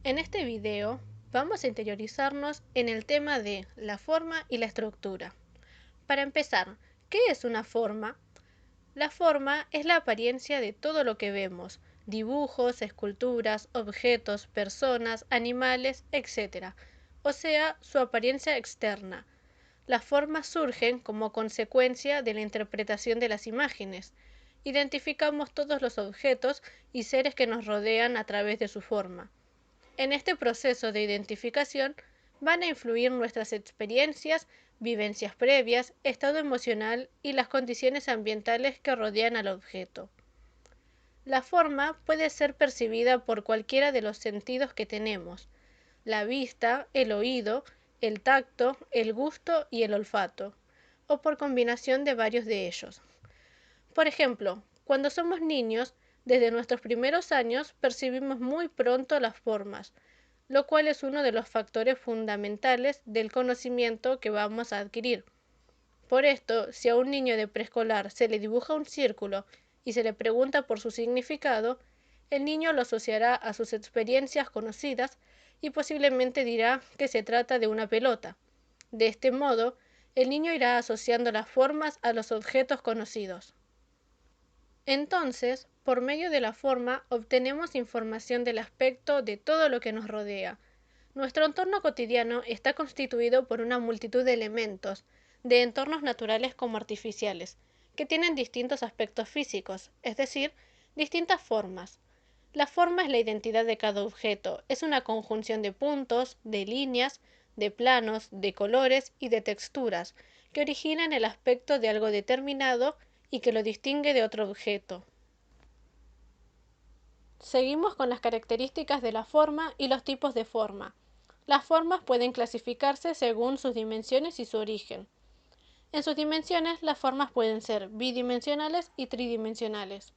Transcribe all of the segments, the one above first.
En este video vamos a interiorizarnos en el tema de la forma y la estructura. Para empezar, ¿qué es una forma? La forma es la apariencia de todo lo que vemos: dibujos, esculturas, objetos, personas, animales, etc. O sea, su apariencia externa. Las formas surgen como consecuencia de la interpretación de las imágenes. Identificamos todos los objetos y seres que nos rodean a través de su forma. En este proceso de identificación van a influir nuestras experiencias, vivencias previas, estado emocional y las condiciones ambientales que rodean al objeto. La forma puede ser percibida por cualquiera de los sentidos que tenemos: la vista, el oído, el tacto, el gusto y el olfato, o por combinación de varios de ellos. Por ejemplo, cuando somos niños, desde nuestros primeros años percibimos muy pronto las formas, lo cual es uno de los factores fundamentales del conocimiento que vamos a adquirir. Por esto, si a un niño de preescolar se le dibuja un círculo y se le pregunta por su significado, el niño lo asociará a sus experiencias conocidas y posiblemente dirá que se trata de una pelota. De este modo, el niño irá asociando las formas a los objetos conocidos. Entonces, por medio de la forma, obtenemos información del aspecto de todo lo que nos rodea. Nuestro entorno cotidiano está constituido por una multitud de elementos, de entornos naturales como artificiales, que tienen distintos aspectos físicos, es decir, distintas formas. La forma es la identidad de cada objeto, es una conjunción de puntos, de líneas, de planos, de colores y de texturas, que originan el aspecto de algo determinado y que lo distingue de otro objeto. Seguimos con las características de la forma y los tipos de forma. Las formas pueden clasificarse según sus dimensiones y su origen. En sus dimensiones, las formas pueden ser bidimensionales y tridimensionales.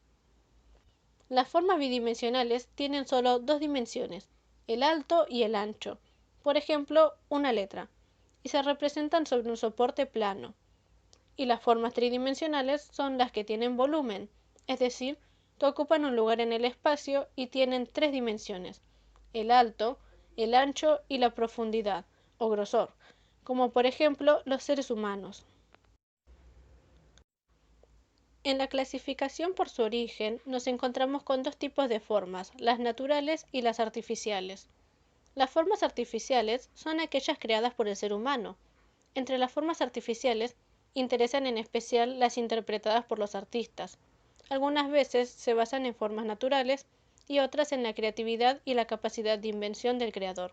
Las formas bidimensionales tienen solo dos dimensiones, el alto y el ancho, por ejemplo, una letra, y se representan sobre un soporte plano. Y las formas tridimensionales son las que tienen volumen, es decir, que ocupan un lugar en el espacio y tienen tres dimensiones: el alto, el ancho y la profundidad o grosor, como por ejemplo los seres humanos. En la clasificación por su origen nos encontramos con dos tipos de formas: las naturales y las artificiales. Las formas artificiales son aquellas creadas por el ser humano. Entre las formas artificiales interesan en especial las interpretadas por los artistas. Algunas veces se basan en formas naturales y otras en la creatividad y la capacidad de invención del creador.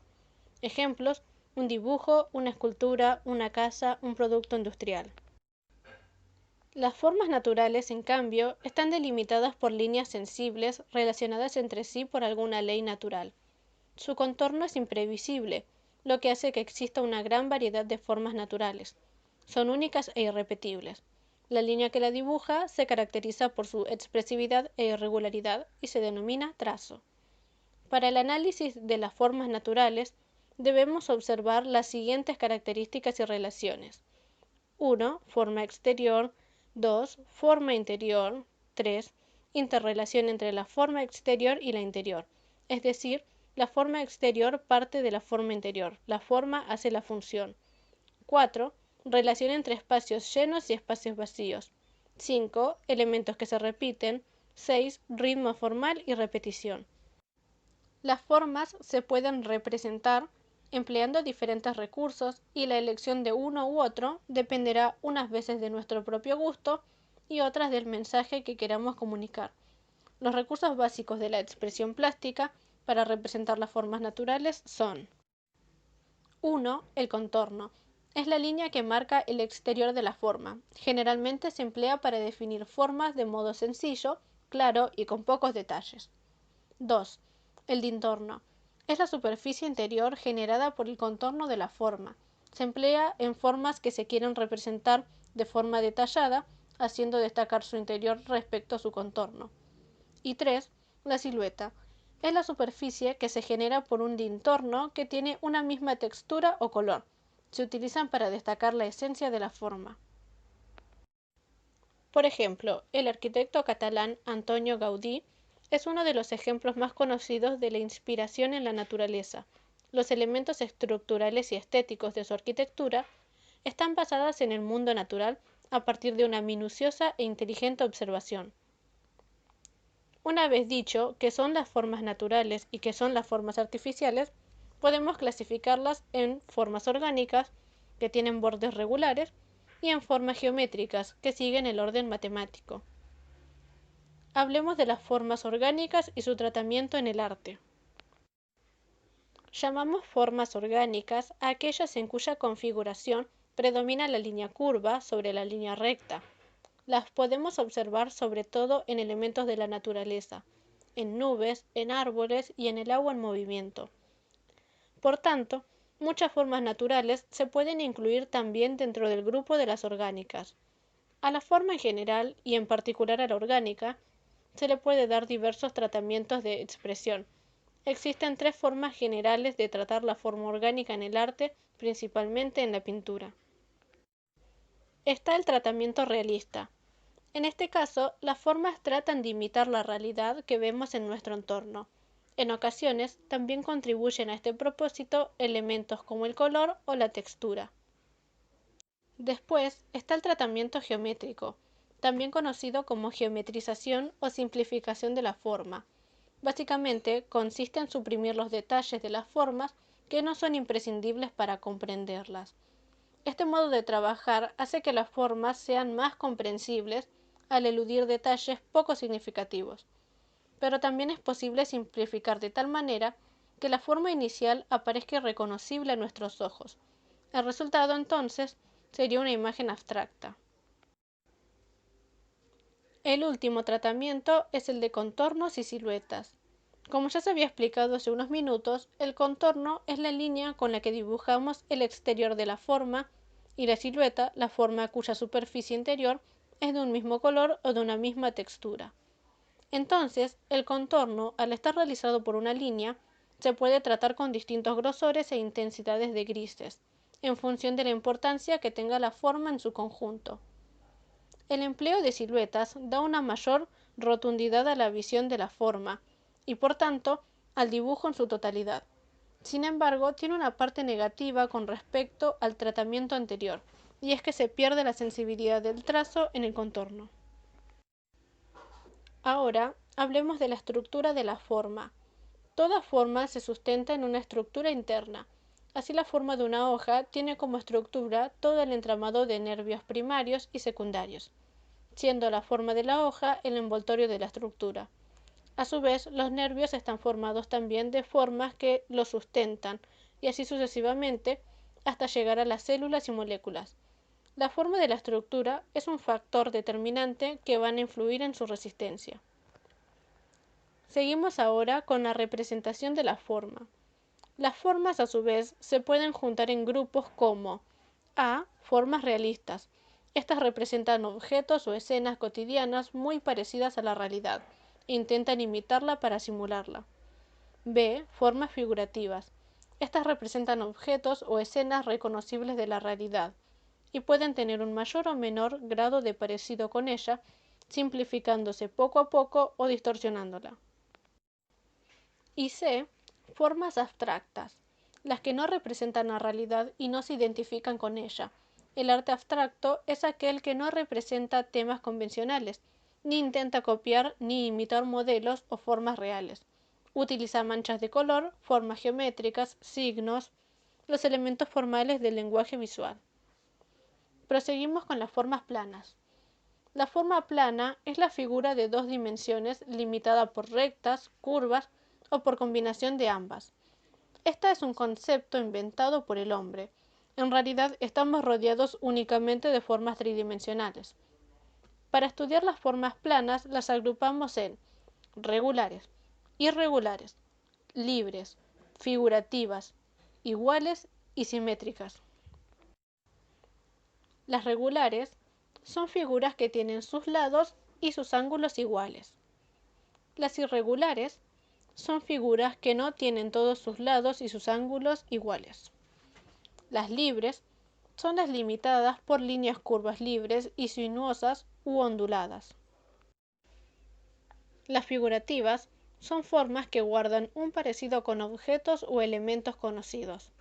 Ejemplos: un dibujo, una escultura, una casa, un producto industrial. Las formas naturales, en cambio, están delimitadas por líneas sensibles relacionadas entre sí por alguna ley natural. Su contorno es imprevisible, lo que hace que exista una gran variedad de formas naturales. Son únicas e irrepetibles. La línea que la dibuja se caracteriza por su expresividad e irregularidad y se denomina trazo. Para el análisis de las formas naturales, debemos observar las siguientes características y relaciones: 1. Forma exterior. 2. Forma interior. 3. Interrelación entre la forma exterior y la interior, es decir, la forma exterior parte de la forma interior, la forma hace la función. 4. Relación entre espacios llenos y espacios vacíos. 5. Elementos que se repiten. 6. Ritmo formal y repetición. Las formas se pueden representar empleando diferentes recursos y la elección de uno u otro dependerá unas veces de nuestro propio gusto y otras del mensaje que queramos comunicar. Los recursos básicos de la expresión plástica para representar las formas naturales son: 1. El contorno. Es la línea que marca el exterior de la forma. Generalmente se emplea para definir formas de modo sencillo, claro y con pocos detalles. 2. El dintorno. Es la superficie interior generada por el contorno de la forma. Se emplea en formas que se quieren representar de forma detallada, haciendo destacar su interior respecto a su contorno. Y 3. La silueta. Es la superficie que se genera por un dintorno que tiene una misma textura o color. Se utilizan para destacar la esencia de la forma. Por ejemplo, el arquitecto catalán Antonio Gaudí es uno de los ejemplos más conocidos de la inspiración en la naturaleza. Los elementos estructurales y estéticos de su arquitectura están basadas en el mundo natural a partir de una minuciosa e inteligente observación. Una vez dicho qué son las formas naturales y qué son las formas artificiales, podemos clasificarlas en formas orgánicas, que tienen bordes regulares, y en formas geométricas, que siguen el orden matemático. Hablemos de las formas orgánicas y su tratamiento en el arte. Llamamos formas orgánicas a aquellas en cuya configuración predomina la línea curva sobre la línea recta. Las podemos observar sobre todo en elementos de la naturaleza, en nubes, en árboles y en el agua en movimiento. Por tanto, muchas formas naturales se pueden incluir también dentro del grupo de las orgánicas. A la forma en general, y en particular a la orgánica, se le puede dar diversos tratamientos de expresión. Existen tres formas generales de tratar la forma orgánica en el arte, principalmente en la pintura. Está el tratamiento realista. En este caso, las formas tratan de imitar la realidad que vemos en nuestro entorno. En ocasiones, también contribuyen a este propósito elementos como el color o la textura. Después está el tratamiento geométrico, también conocido como geometrización o simplificación de la forma. Básicamente, consiste en suprimir los detalles de las formas que no son imprescindibles para comprenderlas. Este modo de trabajar hace que las formas sean más comprensibles al eludir detalles poco significativos, pero también es posible simplificar de tal manera que la forma inicial aparezca irreconocible a nuestros ojos. El resultado, entonces, sería una imagen abstracta. El último tratamiento es el de contornos y siluetas. Como ya se había explicado hace unos minutos, el contorno es la línea con la que dibujamos el exterior de la forma y la silueta, la forma cuya superficie interior es de un mismo color o de una misma textura. Entonces, el contorno, al estar realizado por una línea, se puede tratar con distintos grosores e intensidades de grises, en función de la importancia que tenga la forma en su conjunto. El empleo de siluetas da una mayor rotundidad a la visión de la forma y, por tanto, al dibujo en su totalidad. Sin embargo, tiene una parte negativa con respecto al tratamiento anterior, y es que se pierde la sensibilidad del trazo en el contorno. Ahora, hablemos de la estructura de la forma. Toda forma se sustenta en una estructura interna. Así, la forma de una hoja tiene como estructura todo el entramado de nervios primarios y secundarios, siendo la forma de la hoja el envoltorio de la estructura. A su vez, los nervios están formados también de formas que los sustentan, y así sucesivamente, hasta llegar a las células y moléculas. La forma de la estructura es un factor determinante que van a influir en su resistencia. Seguimos ahora con la representación de la forma. Las formas, a su vez, se pueden juntar en grupos como A. Formas realistas. Estas representan objetos o escenas cotidianas muy parecidas a la realidad e intentan imitarla para simularla. B. Formas figurativas. Estas representan objetos o escenas reconocibles de la realidad y pueden tener un mayor o menor grado de parecido con ella, simplificándose poco a poco o distorsionándola. Y C. Formas abstractas, las que no representan la realidad y no se identifican con ella. El arte abstracto es aquel que no representa temas convencionales, ni intenta copiar ni imitar modelos o formas reales. Utiliza manchas de color, formas geométricas, signos, los elementos formales del lenguaje visual. Proseguimos con las formas planas. La forma plana es la figura de dos dimensiones limitada por rectas, curvas o por combinación de ambas. Esta es un concepto inventado por el hombre. En realidad estamos rodeados únicamente de formas tridimensionales. Para estudiar las formas planas las agrupamos en regulares, irregulares, libres, figurativas, iguales y simétricas. Las regulares son figuras que tienen sus lados y sus ángulos iguales. Las irregulares son figuras que no tienen todos sus lados y sus ángulos iguales. Las libres son las limitadas por líneas curvas libres y sinuosas u onduladas. Las figurativas son formas que guardan un parecido con objetos o elementos conocidos.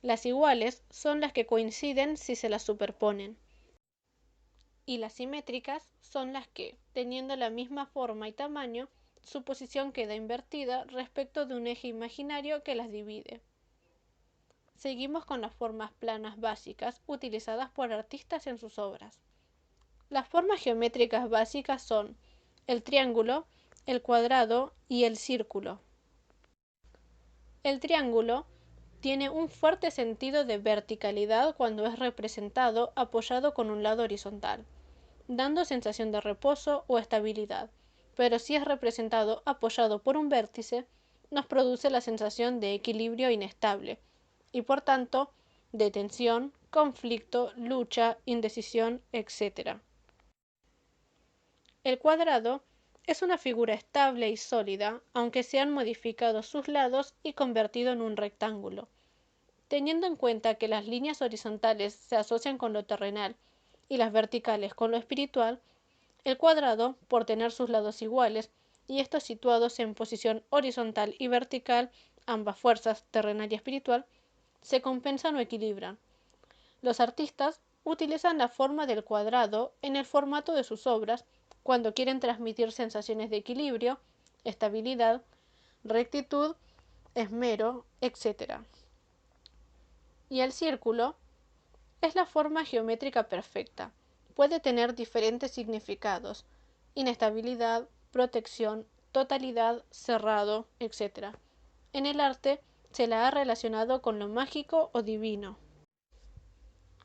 Las iguales son las que coinciden si se las superponen. Y las simétricas son las que, teniendo la misma forma y tamaño, su posición queda invertida respecto de un eje imaginario que las divide. Seguimos con las formas planas básicas utilizadas por artistas en sus obras. Las formas geométricas básicas son el triángulo, el cuadrado y el círculo. El triángulo tiene un fuerte sentido de verticalidad cuando es representado apoyado con un lado horizontal, dando sensación de reposo o estabilidad, pero si es representado apoyado por un vértice, nos produce la sensación de equilibrio inestable, y por tanto, de tensión, conflicto, lucha, indecisión, etc. El cuadrado es una figura estable y sólida, aunque se han modificado sus lados y convertido en un rectángulo. Teniendo en cuenta que las líneas horizontales se asocian con lo terrenal y las verticales con lo espiritual, el cuadrado, por tener sus lados iguales, y estos situados en posición horizontal y vertical, ambas fuerzas, terrenal y espiritual, se compensan o equilibran. Los artistas utilizan la forma del cuadrado en el formato de sus obras cuando quieren transmitir sensaciones de equilibrio, estabilidad, rectitud, esmero, etc. Y el círculo es la forma geométrica perfecta. Puede tener diferentes significados: inestabilidad, protección, totalidad, cerrado, etc. En el arte se la ha relacionado con lo mágico o divino.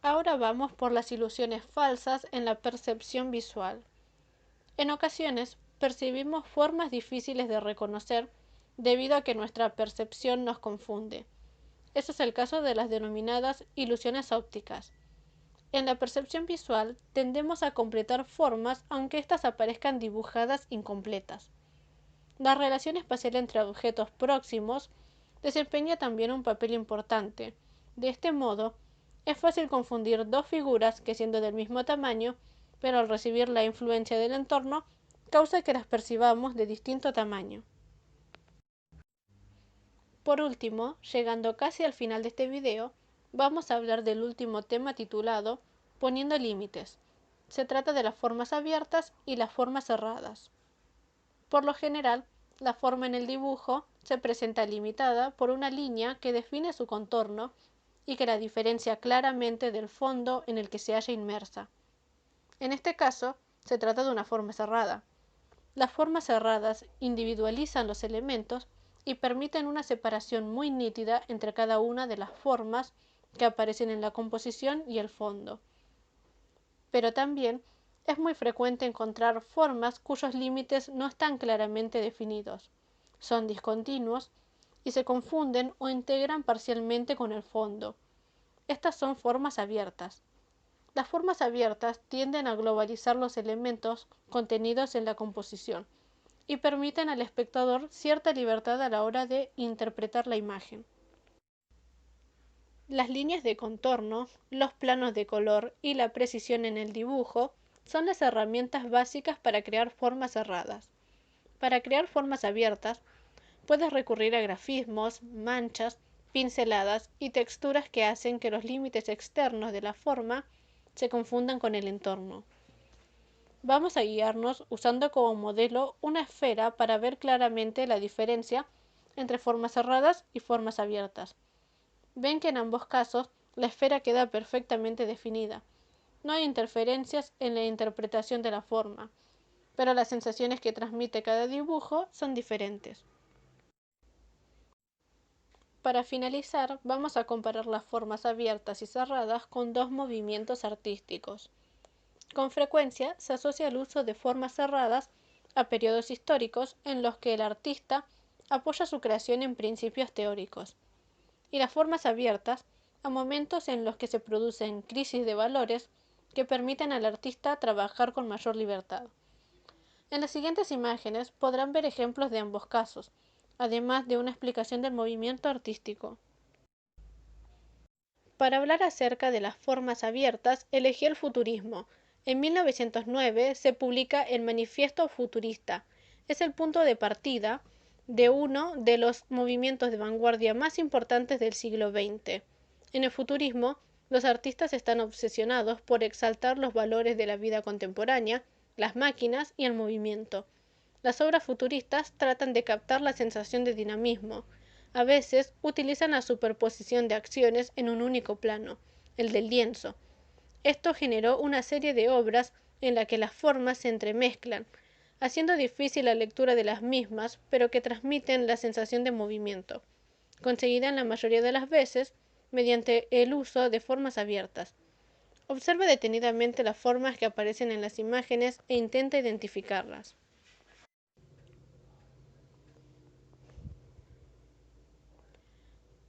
Ahora vamos por las ilusiones falsas en la percepción visual. En ocasiones percibimos formas difíciles de reconocer debido a que nuestra percepción nos confunde. Ese es el caso de las denominadas ilusiones ópticas. En la percepción visual tendemos a completar formas aunque éstas aparezcan dibujadas incompletas. La relación espacial entre objetos próximos desempeña también un papel importante. De este modo, es fácil confundir dos figuras que, siendo del mismo tamaño, pero al recibir la influencia del entorno, causa que las percibamos de distinto tamaño. Por último, llegando casi al final de este video, vamos a hablar del último tema titulado Poniendo límites. Se trata de las formas abiertas y las formas cerradas. Por lo general, la forma en el dibujo se presenta limitada por una línea que define su contorno y que la diferencia claramente del fondo en el que se halla inmersa. En este caso, se trata de una forma cerrada. Las formas cerradas individualizan los elementos y permiten una separación muy nítida entre cada una de las formas que aparecen en la composición y el fondo. Pero también es muy frecuente encontrar formas cuyos límites no están claramente definidos, son discontinuos y se confunden o integran parcialmente con el fondo. Estas son formas abiertas. Las formas abiertas tienden a globalizar los elementos contenidos en la composición y permiten al espectador cierta libertad a la hora de interpretar la imagen. Las líneas de contorno, los planos de color y la precisión en el dibujo son las herramientas básicas para crear formas cerradas. Para crear formas abiertas, puedes recurrir a grafismos, manchas, pinceladas y texturas que hacen que los límites externos de la forma se confundan con el entorno. Vamos a guiarnos usando como modelo una esfera para ver claramente la diferencia entre formas cerradas y formas abiertas. Ven que en ambos casos la esfera queda perfectamente definida. No hay interferencias en la interpretación de la forma, pero las sensaciones que transmite cada dibujo son diferentes. Para finalizar, vamos a comparar las formas abiertas y cerradas con dos movimientos artísticos. Con frecuencia se asocia el uso de formas cerradas a periodos históricos en los que el artista apoya su creación en principios teóricos, y las formas abiertas a momentos en los que se producen crisis de valores que permiten al artista trabajar con mayor libertad. En las siguientes imágenes podrán ver ejemplos de ambos casos, además de una explicación del movimiento artístico. Para hablar acerca de las formas abiertas, elegí el futurismo. En 1909 se publica el Manifiesto Futurista, es el punto de partida de uno de los movimientos de vanguardia más importantes del siglo XX. En el futurismo, los artistas están obsesionados por exaltar los valores de la vida contemporánea, las máquinas y el movimiento. Las obras futuristas tratan de captar la sensación de dinamismo. A veces utilizan la superposición de acciones en un único plano, el del lienzo. Esto generó una serie de obras en la que las formas se entremezclan, haciendo difícil la lectura de las mismas, pero que transmiten la sensación de movimiento, conseguida en la mayoría de las veces mediante el uso de formas abiertas. Observe detenidamente las formas que aparecen en las imágenes e intenta identificarlas.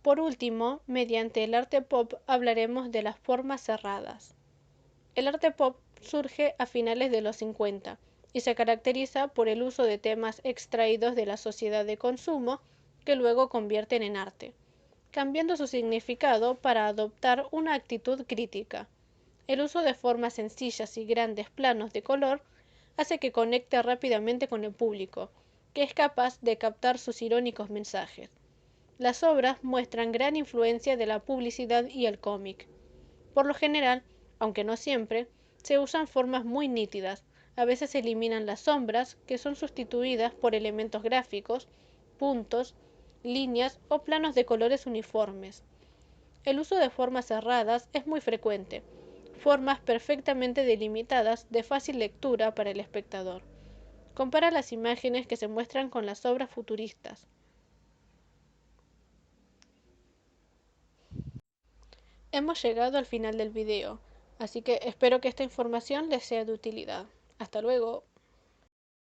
Por último, mediante el arte pop hablaremos de las formas cerradas. El arte pop surge a finales de los 50 y se caracteriza por el uso de temas extraídos de la sociedad de consumo que luego convierten en arte, cambiando su significado para adoptar una actitud crítica. El uso de formas sencillas y grandes planos de color hace que conecte rápidamente con el público, que es capaz de captar sus irónicos mensajes. Las obras muestran gran influencia de la publicidad y el cómic. Por lo general, aunque no siempre, se usan formas muy nítidas. A veces se eliminan las sombras, que son sustituidas por elementos gráficos, puntos, líneas o planos de colores uniformes. El uso de formas cerradas es muy frecuente, formas perfectamente delimitadas de fácil lectura para el espectador. Compara las imágenes que se muestran con las obras futuristas. Hemos llegado al final del video, así que espero que esta información les sea de utilidad. Hasta luego.